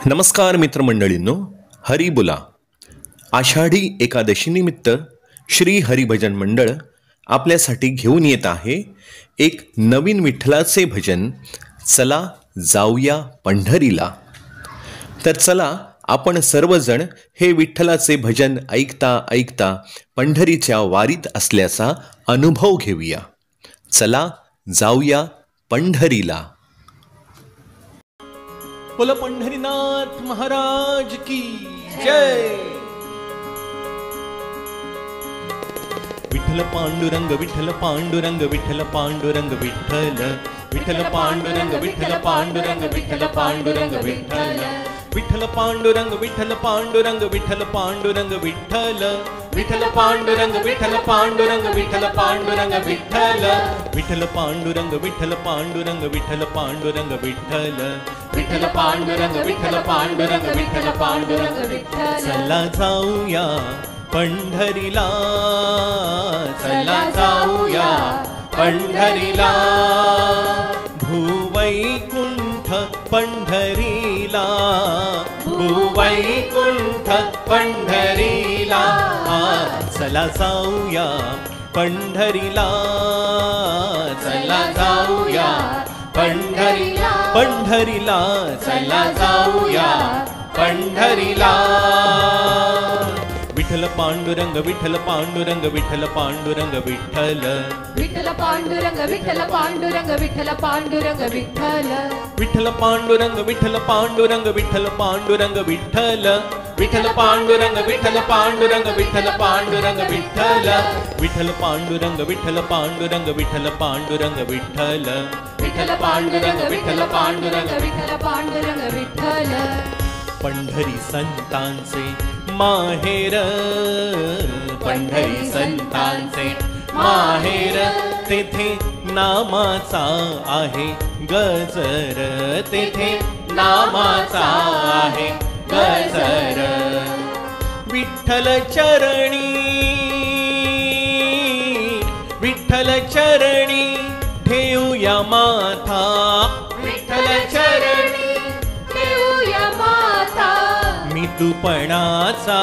नमस्कार मित्रमंडळींनो, हरी बोला. आषाढी एकादशीनिमित्त श्री हरिभजन मंडळ आपल्यासाठी घेऊन येत आहे एक नवीन विठ्ठलाचे भजन. चला जाऊया पंढरीला. तर चला आपण सर्वजण हे विठ्ठलाचे भजन ऐकता ऐकता पंढरीच्या वारीत असल्याचा अनुभव घेऊया. चला जाऊया पंढरीला. बोला पंढरीनाथ महाराज की जय. विठ्ठल पांडुरंग विठ्ठल पांडुरंग विठ्ठल पांडुरंग विठ्ठल विठ्ठल पांडुरंग विठ्ठल पांडुरंग विठ्ठल पांडुरंग विठ्ठल विठ्ठल पांडुरंग विठ्ठल पांडुरंग विठ्ठल पांडुरंग विठ्ठल विठ्ठल पांडुरंग विठ्ठल पांडुरंग विठ्ठल पांडुरंग विठ्ठल विठ्ठल पांडुरंग विठ्ठल पांडुरंग विठ्ठल पांडुरंग विठ्ठल विठ्ठल पांडुरंग विठ्ठल पांडुरंग विठ्ठल पांडुरंग विठ्ठल. चला जाऊया पंढरीला, चला जाऊया पंढरीला, भूवैकुंठ पंढरीला, भूवैकुंठ पंढरीला. चला जाऊया पंढरीला, चला जाऊया पंढरीला, पंढरीला चला जाऊया पंढरीला. विठ्ठल पांडुरंग विठ्ठल पांडुरंग विठ्ठल पांडुरंग विठ्ठल विठ्ठल पांडुरंग विठ्ठल पांडुरंग विठ्ठल पांडुरंग विठ्ठल विठ्ठल पांडुरंग विठ्ठल पांडुरंग विठ्ठल पांडुरंग विठ्ठल विठ्ठल पांडुरंग विठ्ठल पांडुरंग विठ्ठल पांडुरंग विठ्ठल विठ्ठल पांडुरंग विठ्ठल पांडुरंग विठ्ठल पांडुरंग विठ्ठल विठ्ठल पांडुरंग विठ्ठल पांडुरंग विठ्ठल पांडुरंग विठ्ठल. पंढरी संतांचे माहेर, पंढरी संतांचे माहेर, तेथे नामाचा आहे गजर, तेथे नामाचा आहे गजर. विठ्ठल चरणी, विठ्ठल चरणी ठेवूया माथा, विठ्ठल चरणी ठेवूया माथा. मितूपणाचा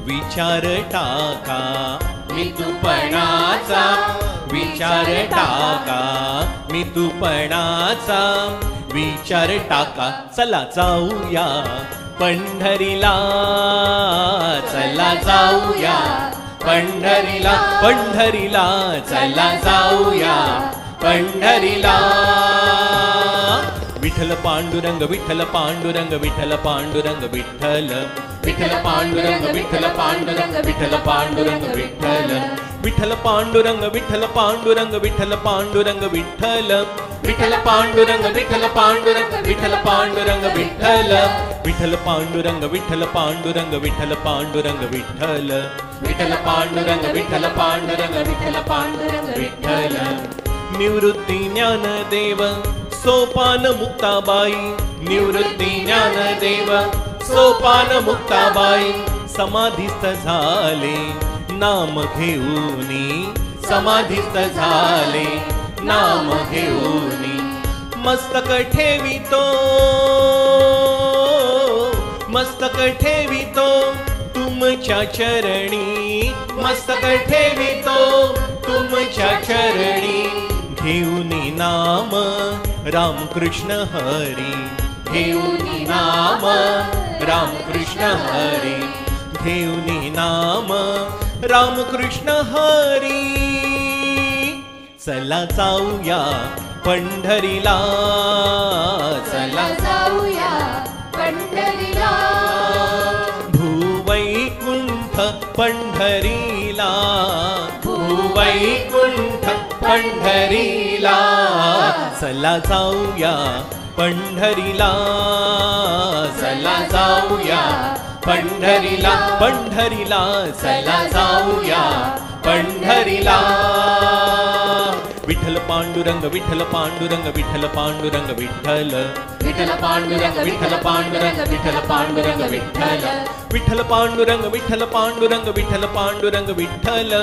विचार टाका, मितूपणाचा विचार टाका, मितूपणाचा विचार टाका. चला जाऊया पंढरीला, चला जाऊया पंढरीला, पंढरीला चला जाऊया पंढरीला. विठ्ठल पांडुरंग विठ्ठल पांडुरंग विठ्ठल पांडुरंग विठ्ठल विठ्ठल पांडुरंग विठ्ठल पांडुरंग विठ्ठल पांडुरंग विठ्ठल विठ्ठल पांडुरंग विठ्ठल पांडुरंग विठ्ठल पांडुरंग विठ्ठल विठ्ठल पांडुरंग विठ्ठल पांडुरंग विठ्ठल पांडुरंग विठ्ठल विठ्ठल पांडुरंग विठ्ठल पांडुरंग विठ्ठल पांडुरंग विठ्ठल विठ्ठल पांडुरंग विठ्ठल पांडुरंग विठ्ठल पांडुरंग विठ्ठल. निवृत्ती ज्ञानदेव सोपान मुक्ताबाई, निवृत्ती ज्ञानदेव सोपान मुक्ताबाई, समाधीस्थ झाले नाम घेऊनी, समाधीस्थ झाले नाम घेऊनी. मस्तक ठेवितो, मस्तक ठेवितो तुमच्या चरणी, मस्तक ठेवितो तुमच्या चरणी. घेऊनी नाम रामकृष्ण हरी, घेऊनी नाम रामकृष्ण हरी, घेऊनी नाम रामकृष्ण हरी. चला जाऊया पंढरीला, चला जाऊया पंढरीला, भूवैकुंठ पंढरीला, भूवैकुंठ पंढरीला. चला जाऊया पंढरीला, चला जाऊया पंढरीला, पंढरीला चला जाऊया पंढरीला. विठ्ठल पांडुरंग विठ्ठल पांडुरंग विठ्ठल पांडुरंग विठ्ठल विठ्ठल पांडुरंग विठ्ठल पांडुरंग विठ्ठल पांडुरंग विठ्ठल विठ्ठल पांडुरंग विठ्ठल पांडुरंग विठ्ठल पांडुरंग विठ्ठल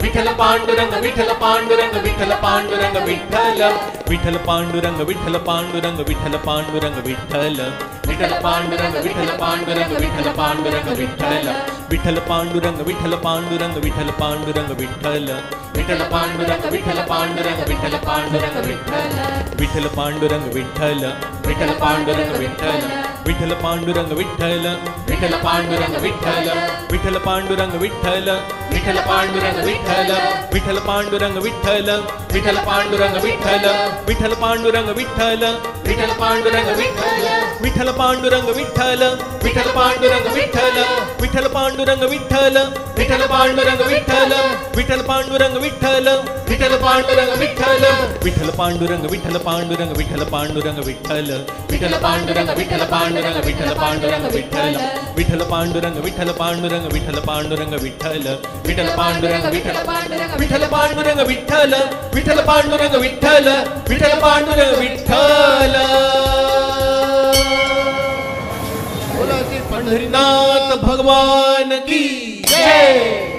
विठ्ठल पांडुरंग विठ्ठल पांडुरंग विठ्ठल पांडुरंग विठ्ठल विठ्ठल पांडुरंग विठ्ठल पांडुरंग विठ्ठल पांडुरंग विठ्ठल विठ्ठल पांडुरंग विठ्ठल पांडुरंग विठ्ठल पांडुरंग विठ्ठल विठ्ठल पांडुरंग विठ्ठल पांडुरंग विठ्ठल पांडुरंग विठ्ठल विठ्ठल पांडुरंग विठ्ठल पांडुरंग विठ्ठल पांडुरंग विठ्ठल विठ्ठल पांडुरंग विठ्ठल विठ्ठल पांडुरंग विठ्ठल विठ्ठल पांडुरंग विठ्ठल विठ्ठल पांडुरंग विठ्ठल विठ्ठल पांडुरंग विठ्ठल विठ्ठल पांडुरंग विठ्ठल विठ्ठल पांडुरंग विठ्ठल विठ्ठल पांडुरंग विठ्ठल विठ्ठल पांडुरंग विठ्ठल विठ्ठल पांडुरंग विठ्ठल विठ्ठल पांडुरंग विठ्ठल विठ्ठल पांडुरंग विठ्ठल विठ्ठल पांडुरंग विठ्ठल विठ्ठल पांडुरंग विठ्ठल विठ्ठल पांडुरंग विठ्ठल विठ्ठल पांडुरंग विठ्ठल विठ्ठल पांडुरंग विठ्ठल पांडुरंग विठ्ठल पांडुरंग विठ्ठल विठ्ठल पांडुरंग विठ्ठल पांडुरंग विठ्ठल पांडुरंग विठ्ठल विठ्ठल पांडुरंग विठ्ठल पांडुरंग विठ्ठल पांडुरंग विठ्ठल विठ्ठल पांडुरंग विठ्ठल विठ्ठल पांडुरंग विठ्ठल विठ्ठल पांडुरंग विठ्ठल विठ्ठल पांडुरंग विठ्ठल बोला श्री पंढरीनाथ भगवान की जय.